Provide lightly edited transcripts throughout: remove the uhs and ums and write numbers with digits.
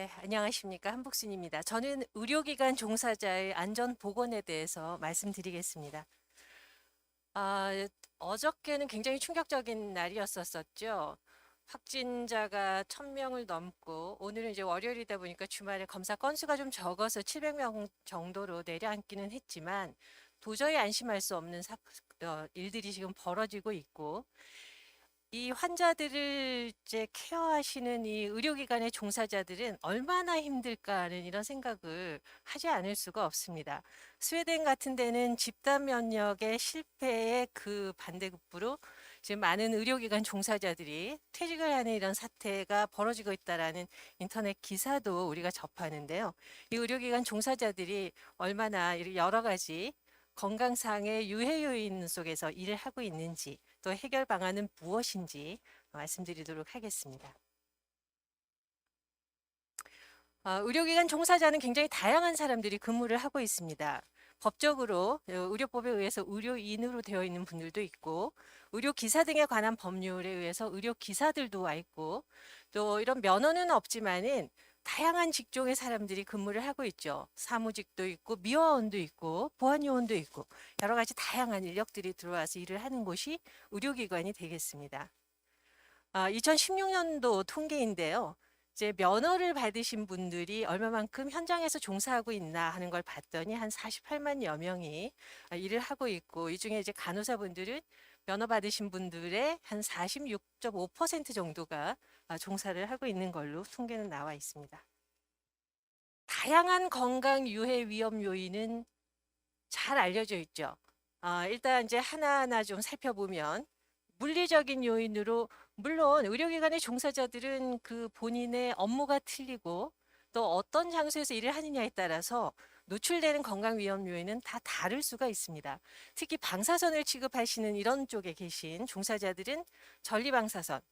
네, 안녕하십니까. 한복순입니다. 저는 의료기관 종사자의 안전보건에 대해서 말씀드리겠습니다. 아, 어저께는 굉장히 충격적인 날이었었죠. 확진자가 1000명을 넘고 오늘은 이제 월요일이다 보니까 주말에 검사 건수가 좀 적어서 700명 정도로 내려앉기는 했지만 도저히 안심할 수 없는 일들이 지금 벌어지고 있고 이 환자들을 이제 케어하시는 이 의료기관의 종사자들은 얼마나 힘들까 하는 이런 생각을 하지 않을 수가 없습니다. 스웨덴 같은 데는 집단 면역의 실패의 그 반대급부로 지금 많은 의료기관 종사자들이 퇴직을 하는 이런 사태가 벌어지고 있다라는 인터넷 기사도 우리가 접하는데요. 이 의료기관 종사자들이 얼마나 여러 가지 건강상의 유해 요인 속에서 일을 하고 있는지 또 해결 방안은 무엇인지 말씀드리도록 하겠습니다. 의료기관 종사자는 굉장히 다양한 사람들이 근무를 하고 있습니다. 법적으로 의료법에 의해서 의료인으로 되어 있는 분들도 있고 의료기사 등에 관한 법률에 의해서 의료기사들도 와 있고 또 이런 면허는 없지만은 다양한 직종의 사람들이 근무를 하고 있죠. 사무직도 있고 미화원도 있고 보안요원도 있고 여러 가지 다양한 인력들이 들어와서 일을 하는 곳이 의료기관이 되겠습니다. 2016년도 통계인데요. 이제 면허를 받으신 분들이 얼마만큼 현장에서 종사하고 있나 하는 걸 봤더니 한 48만여 명이 일을 하고 있고 이 중에 이제 간호사분들은 면허 받으신 분들의 한 46.5% 정도가 종사를 하고 있는 걸로 통계는 나와 있습니다. 다양한 건강 유해 위험 요인은 잘 알려져 있죠. 일단 이제 하나하나 좀 살펴보면 물리적인 요인으로 물론 의료기관의 종사자들은 그 본인의 업무가 틀리고 또 어떤 장소에서 일을 하느냐에 따라서 노출되는 건강 위험 요인은 다 다를 수가 있습니다. 특히 방사선을 취급하시는 이런 쪽에 계신 종사자들은 전리방사선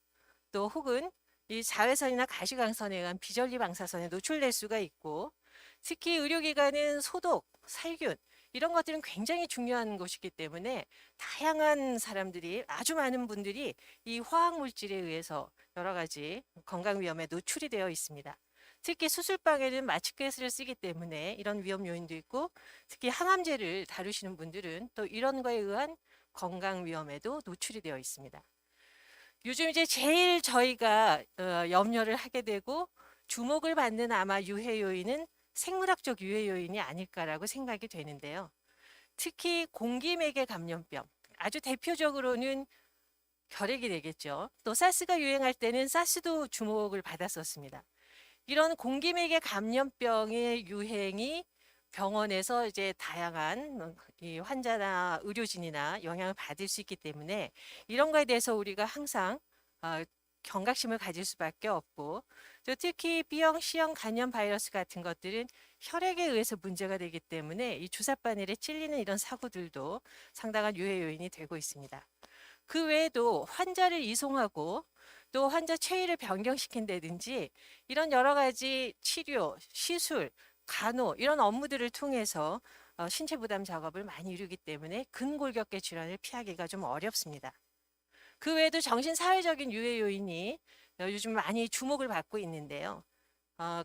또 혹은 이 자외선이나 가시광선에 의한 비전리 방사선에 노출될 수가 있고 특히 의료기관은 소독, 살균 이런 것들은 굉장히 중요한 것이기 때문에 다양한 사람들이 아주 많은 분들이 이 화학 물질에 의해서 여러 가지 건강 위험에 노출이 되어 있습니다. 특히 수술방에는 마취가스를 쓰기 때문에 이런 위험 요인도 있고 특히 항암제를 다루시는 분들은 또 이런 거에 의한 건강 위험에도 노출이 되어 있습니다. 요즘 이제 제일 저희가 염려를 하게 되고 주목을 받는 아마 유해 요인은 생물학적 유해 요인이 아닐까라고 생각이 되는데요. 특히 공기매개 감염병, 아주 대표적으로는 결핵이 되겠죠. 또 사스가 유행할 때는 사스도 주목을 받았었습니다. 이런 공기매개 감염병의 유행이 병원에서 이제 다양한 이 환자나 의료진이나 영향을 받을 수 있기 때문에 이런 거에 대해서 우리가 항상 어, 경각심을 가질 수밖에 없고 또 특히 B형, C형 간염 바이러스 같은 것들은 혈액에 의해서 문제가 되기 때문에 이 주사바늘에 찔리는 이런 사고들도 상당한 유해 요인이 되고 있습니다. 그 외에도 환자를 이송하고 또 환자 체위를 변경시킨다든지 이런 여러 가지 치료, 시술, 간호 이런 업무들을 통해서 신체 부담 작업을 많이 이루기 때문에 근골격계 질환을 피하기가 좀 어렵습니다. 그 외에도 정신사회적인 유해 요인이 요즘 많이 주목을 받고 있는데요.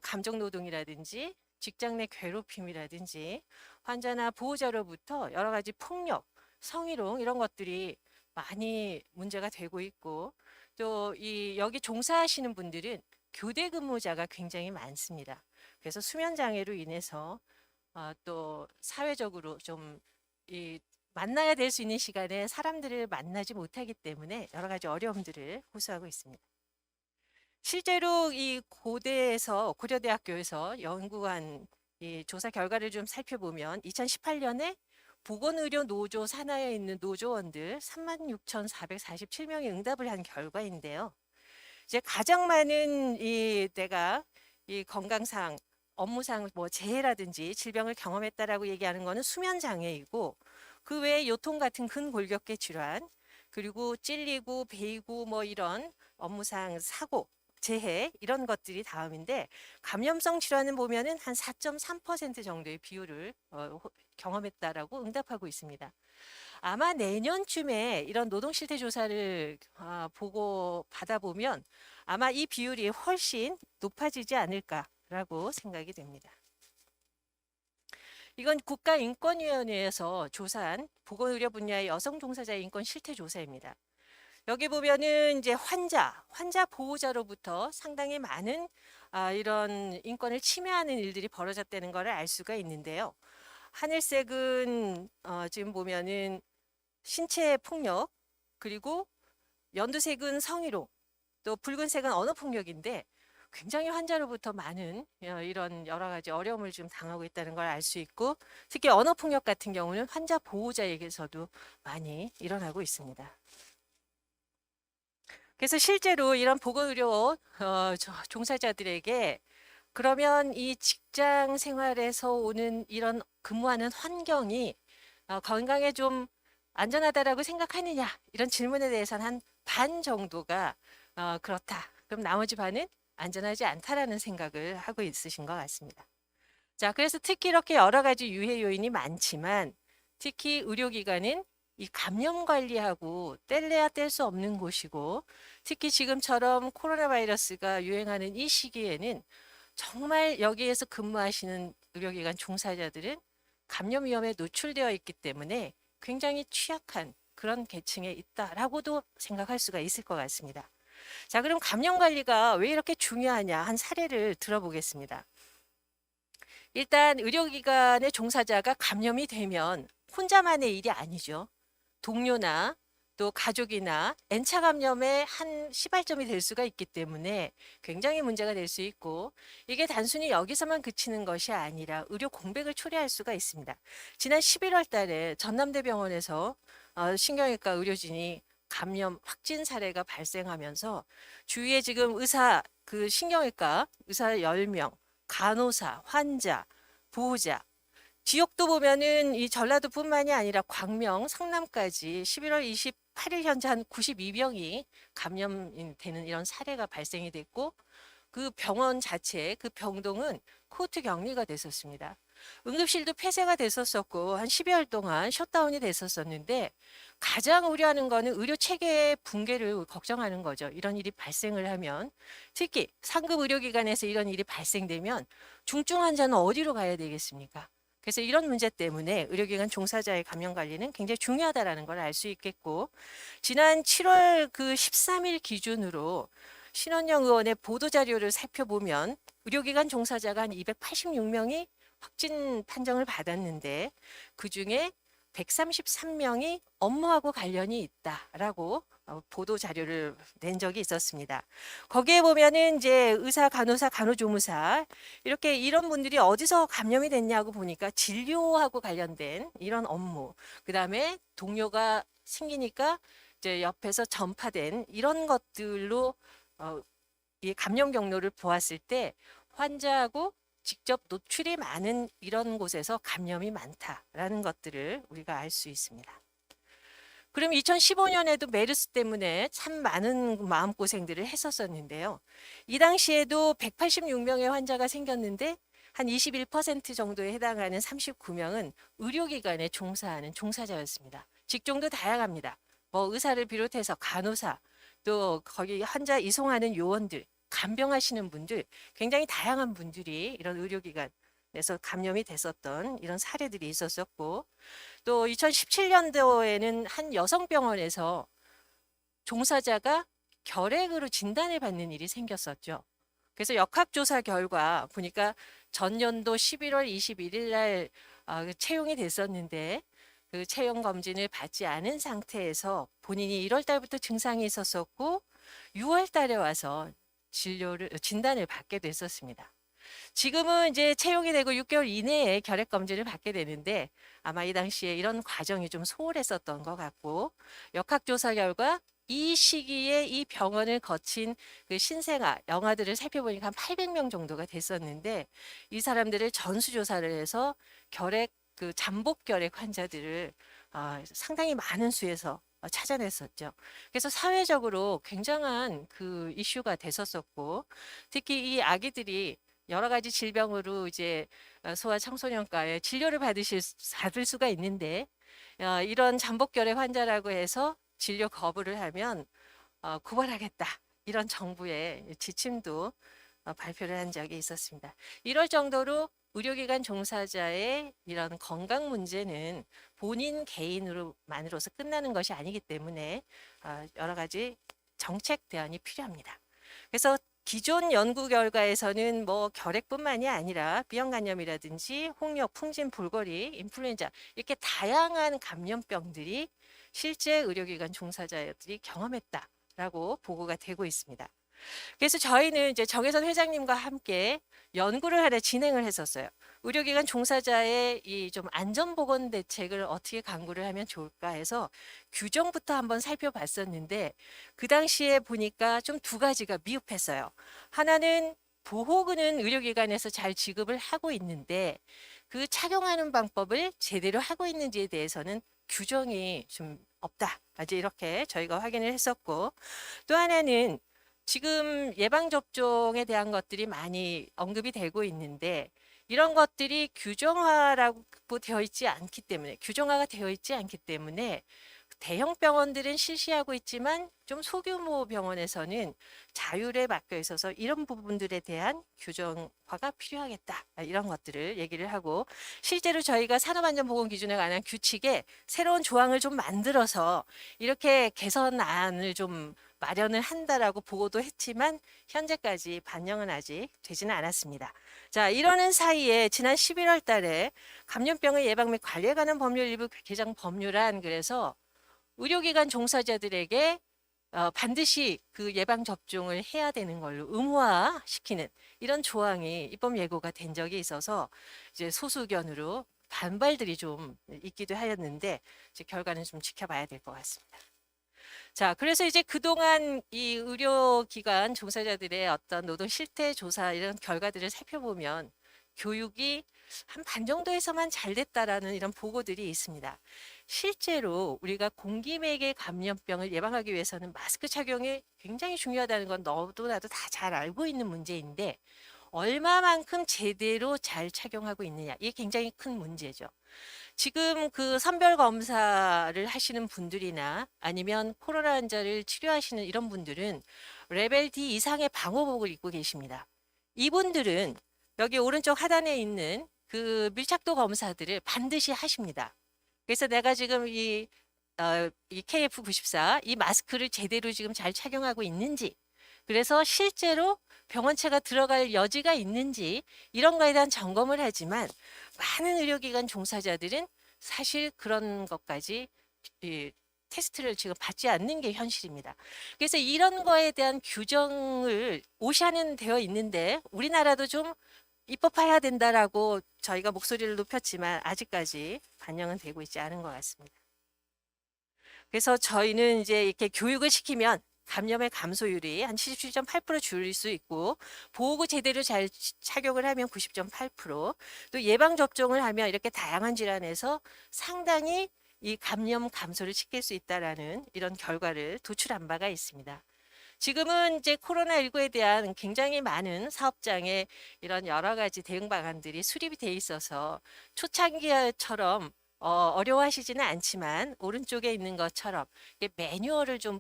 감정 노동이라든지 직장 내 괴롭힘이라든지 환자나 보호자로부터 여러 가지 폭력, 성희롱 이런 것들이 많이 문제가 되고 있고 또 여기 종사하시는 분들은 교대 근무자가 굉장히 많습니다. 그래서 수면 장애로 인해서 또 사회적으로 좀 만나야 될 수 있는 시간에 사람들을 만나지 못하기 때문에 여러 가지 어려움들을 호소하고 있습니다. 실제로 이 고려대학교에서 연구한 이 조사 결과를 좀 살펴보면 2018년에 보건의료 노조 산하에 있는 노조원들 36,447명이 응답을 한 결과인데요. 이제 가장 많은 내가 이 건강상, 업무상 뭐 재해라든지 질병을 경험했다라고 얘기하는 거는 수면 장애이고 그 외에 요통 같은 근골격계 질환 그리고 찔리고 베이고 뭐 이런 업무상 사고 재해 이런 것들이 다음인데 감염성 질환은 보면은 한 4.3% 정도의 비율을 경험했다라고 응답하고 있습니다. 아마 내년쯤에 이런 노동 실태 조사를 보고 받아보면 아마 이 비율이 훨씬 높아지지 않을까 있다라고 생각이 됩니다. 이건 국가인권위원회에서 조사한 보건의료 분야의 여성 종사자의 인권 실태 조사입니다. 여기 보면은 이제 환자 보호자로부터 상당히 많은 이런 인권을 침해하는 일들이 벌어졌다는 것을 알 수가 있는데요. 하늘색은 지금 보면은 신체 폭력, 그리고 연두색은 성희롱, 또 붉은색은 언어 폭력인데 굉장히 환자로부터 많은 이런 여러 가지 어려움을 좀 당하고 있다는 걸 알 수 있고, 특히 언어 폭력 같은 경우는 환자 보호자에게서도 많이 일어나고 있습니다. 그래서 실제로 이런 보건의료 종사자들에게 그러면 이 직장 생활에서 오는 이런 근무하는 환경이 건강에 좀 안전하다라고 생각하느냐, 이런 질문에 대해서는 한 반 정도가 그렇다. 그럼 나머지 반은 안전하지 않다라는 생각을 하고 있으신 것 같습니다. 자, 그래서 특히 이렇게 여러 가지 유해 요인이 많지만 특히 의료기관은 이 감염 관리하고 뗄래야 뗄 수 없는 곳이고, 특히 지금처럼 코로나 바이러스가 유행하는 이 시기에는 정말 여기에서 근무하시는 의료기관 종사자들은 감염 위험에 노출되어 있기 때문에 굉장히 취약한 그런 계층에 있다라고도 생각할 수가 있을 것 같습니다. 자, 그럼 감염 관리가 왜 이렇게 중요하냐, 한 사례를 들어보겠습니다. 일단 의료기관의 종사자가 감염이 되면 혼자만의 일이 아니죠. 동료나 또 가족이나 N차 감염의 한 시발점이 될 수가 있기 때문에 굉장히 문제가 될 수 있고, 이게 단순히 여기서만 그치는 것이 아니라 의료 공백을 초래할 수가 있습니다. 지난 11월 달에 전남대병원에서 신경외과 의료진이 감염 확진 사례가 발생하면서 주위에 지금 신경외과 의사 10명, 간호사, 환자, 보호자, 지역도 보면은 이 전라도뿐만이 아니라 광명, 성남까지 11월 28일 현재 한 92명이 감염되는 이런 사례가 발생이 됐고, 그 병원 자체, 그 병동은 코호트 격리가 됐었습니다. 응급실도 폐쇄가 됐었었고 한 12월 동안 셧다운이 됐었었는데, 가장 우려하는 거는 의료 체계의 붕괴를 걱정하는 거죠. 이런 일이 발생을 하면, 특히 상급 의료기관에서 이런 일이 발생되면 중증 환자는 어디로 가야 되겠습니까? 그래서 이런 문제 때문에 의료기관 종사자의 감염 관리는 굉장히 중요하다라는 걸 알 수 있겠고, 지난 7월 그 13일 기준으로 신원영 의원의 보도자료를 살펴보면 의료기관 종사자가 한 286명이 확진 판정을 받았는데 그중에 133명이 업무하고 관련이 있다라고 보도 자료를 낸 적이 있었습니다. 거기에 보면은 이제 의사, 간호사, 간호조무사 이렇게 이런 분들이 어디서 감염이 됐냐고 보니까 진료하고 관련된 이런 업무, 그다음에 동료가 생기니까 이제 옆에서 전파된 이런 것들로 이 감염 경로를 보았을 때 환자하고 직접 노출이 많은 이런 곳에서 감염이 많다라는 것들을 우리가 알 수 있습니다. 그럼 2015년에도 메르스 때문에 참 많은 마음고생들을 했었었는데요. 이 당시에도 186명의 환자가 생겼는데 한 21% 정도에 해당하는 39명은 의료기관에 종사하는 종사자였습니다. 직종도 다양합니다. 뭐 의사를 비롯해서 간호사, 또 거기 환자 이송하는 요원들, 간병하시는 분들, 굉장히 다양한 분들이 이런 의료기관에서 감염이 됐었던 이런 사례들이 있었었고, 또 2017년도에는 한 여성병원에서 종사자가 결핵으로 진단을 받는 일이 생겼었죠. 그래서 역학조사 결과 보니까 전년도 11월 21일 날 채용이 됐었는데, 그 채용 검진을 받지 않은 상태에서 본인이 1월 달부터 증상이 있었었고 6월 달에 와서 진단을 받게 됐었습니다. 지금은 이제 채용이 되고 6개월 이내에 결핵 검진을 받게 되는데 아마 이 당시에 이런 과정이 좀 소홀했었던 것 같고, 역학조사 결과 이 시기에 이 병원을 거친 그 신생아 영아들을 살펴보니까 한 800명 정도가 됐었는데, 이 사람들을 전수조사를 해서 잠복 결핵 환자들을 상당히 많은 수에서 찾아냈었죠. 그래서 사회적으로 굉장한 그 이슈가 됐었었고, 특히 이 아기들이 여러 가지 질병으로 이제 소아 청소년과에 진료를 받을 수가 있는데, 이런 잠복결핵 환자라고 해서 진료 거부를 하면 고발하겠다, 이런 정부의 지침도 발표를 한 적이 있었습니다. 이럴 정도로 의료기관 종사자의 이런 건강 문제는 본인 개인으로만으로서 끝나는 것이 아니기 때문에 여러 가지 정책 대안이 필요합니다. 그래서 기존 연구 결과에서는 뭐 결핵뿐만이 아니라 비형간염이라든지 홍역, 풍진, 볼거리, 인플루엔자 이렇게 다양한 감염병들이 실제 의료기관 종사자들이 경험했다라고 보고가 되고 있습니다. 그래서 저희는 이제 정혜선 회장님과 함께 연구를 하나 진행을 했었어요. 의료기관 종사자의 이 좀 안전보건 대책을 어떻게 강구를 하면 좋을까 해서 규정부터 한번 살펴봤었는데 그 당시에 보니까 좀 두 가지가 미흡했어요. 하나는 보호구는 의료기관에서 잘 지급을 하고 있는데 그 착용하는 방법을 제대로 하고 있는지에 대해서는 규정이 좀 없다. 아직 이렇게 저희가 확인을 했었고 또 하나는 지금 예방접종에 대한 것들이 많이 언급이 되고 있는데 이런 것들이 규정화라고 되어 있지 않기 때문에 규정화가 되어 있지 않기 때문에 대형 병원들은 실시하고 있지만 좀 소규모 병원에서는 자율에 맡겨 있어서 이런 부분들에 대한 규정화가 필요하겠다. 이런 것들을 얘기를 하고 실제로 저희가 산업안전보건기준에 관한 규칙에 새로운 조항을 좀 만들어서 이렇게 개선안을 좀 마련을 한다라고 보고도 했지만 현재까지 반영은 아직 되지는 않았습니다. 자, 이러는 사이에 지난 11월 달에 감염병의 예방 및 관리에 관한 법률 일부 개정 법률안 그래서 의료기관 종사자들에게 반드시 그 예방 접종을 해야 되는 걸로 의무화시키는 이런 조항이 입법 예고가 된 적이 있어서 이제 소수 의견으로 반발들이 좀 있기도 하였는데 이제 결과는 좀 지켜봐야 될 것 같습니다. 자, 그래서 이제 그동안 이 의료기관 종사자들의 어떤 노동 실태 조사 이런 결과들을 살펴보면 교육이 한 반 정도에서만 잘 됐다라는 이런 보고들이 있습니다. 실제로 우리가 공기매개 감염병을 예방하기 위해서는 마스크 착용이 굉장히 중요하다는 건 너도 나도 다 잘 알고 있는 문제인데 얼마만큼 제대로 잘 착용하고 있느냐 이게 굉장히 큰 문제죠. 지금 그 선별 검사를 하시는 분들이나 아니면 코로나 환자를 치료하시는 이런 분들은 레벨 D 이상의 방호복을 입고 계십니다. 이분들은 여기 오른쪽 하단에 있는 그 밀착도 검사들을 반드시 하십니다. 그래서 내가 지금 이 KF94 이 마스크를 제대로 지금 잘 착용하고 있는지 그래서 실제로 병원체가 들어갈 여지가 있는지 이런 거에 대한 점검을 하지만 많은 의료기관 종사자들은 사실 그런 것까지 테스트를 지금 받지 않는 게 현실입니다. 그래서 이런 거에 대한 규정을 오샤는 되어 있는데 우리나라도 좀 입법해야 된다라고 저희가 목소리를 높였지만 아직까지 반영은 되고 있지 않은 것 같습니다. 그래서 저희는 이제 이렇게 교육을 시키면 감염의 감소율이 한 77.8% 줄일 수 있고 보호구 제대로 잘 착용을 하면 90.8%, 또 예방 접종을 하면 이렇게 다양한 질환에서 상당히 이 감염 감소를 시킬 수 있다라는 이런 결과를 도출한 바가 있습니다. 지금은 이제 코로나19에 대한 굉장히 많은 사업장에 이런 여러 가지 대응 방안들이 수립이 돼 있어서 초창기처럼 어려워하시지는 않지만 오른쪽에 있는 것처럼 매뉴얼을 좀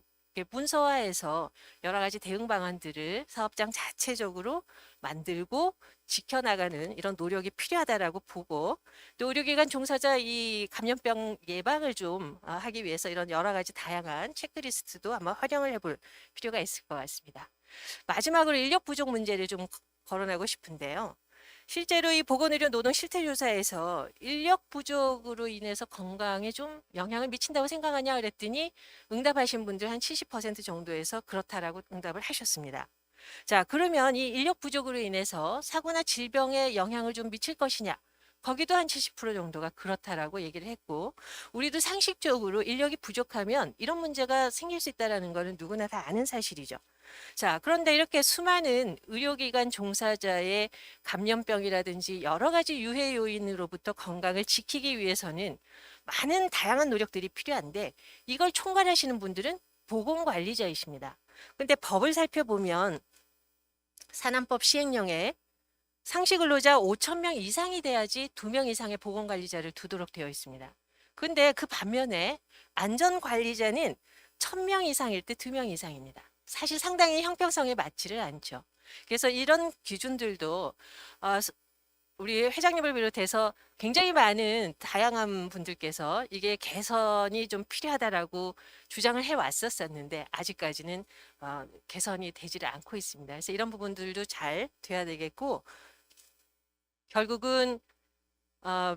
문서화해서 여러 가지 대응 방안들을 사업장 자체적으로 만들고 지켜나가는 이런 노력이 필요하다라고 보고 또 의료기관 종사자 이 감염병 예방을 좀 하기 위해서 이런 여러 가지 다양한 체크리스트도 한번 활용을 해볼 필요가 있을 것 같습니다. 마지막으로 인력 부족 문제를 좀 거론하고 싶은데요. 실제로 이 보건의료 노동 실태조사에서 인력 부족으로 인해서 건강에 좀 영향을 미친다고 생각하냐 그랬더니 응답하신 분들 한 70% 정도에서 그렇다라고 응답을 하셨습니다. 자, 그러면 이 인력 부족으로 인해서 사고나 질병에 영향을 좀 미칠 것이냐? 거기도 한 70% 정도가 그렇다라고 얘기를 했고 우리도 상식적으로 인력이 부족하면 이런 문제가 생길 수 있다는 것은 누구나 다 아는 사실이죠. 자, 그런데 이렇게 수많은 의료기관 종사자의 감염병이라든지 여러 가지 유해 요인으로부터 건강을 지키기 위해서는 많은 다양한 노력들이 필요한데 이걸 총괄하시는 분들은 보건관리자이십니다. 근데 법을 살펴보면 산안법 시행령에 상시근로자 5,000명 이상이 돼야지 2명 이상의 보건관리자를 두도록 되어 있습니다. 근데 그 반면에 안전관리자는 1,000명 이상일 때 2명 이상입니다. 사실 상당히 형평성에 맞지를 않죠. 그래서 이런 기준들도 우리 회장님을 비롯해서 굉장히 많은 다양한 분들께서 이게 개선이 좀 필요하다라고 주장을 해 왔었었는데 아직까지는 개선이 되지를 않고 있습니다. 그래서 이런 부분들도 잘 돼야 되겠고 결국은 어,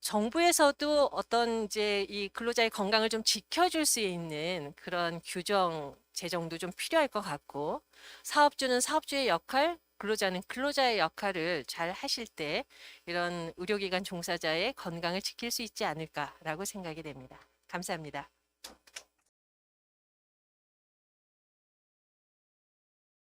정부에서도 어떤 이제 이 근로자의 건강을 좀 지켜줄 수 있는 그런 규정 제정도 좀 필요할 것 같고 사업주는 사업주의 역할, 근로자는 근로자의 역할을 잘 하실 때 이런 의료기관 종사자의 건강을 지킬 수 있지 않을까라고 생각이 됩니다. 감사합니다.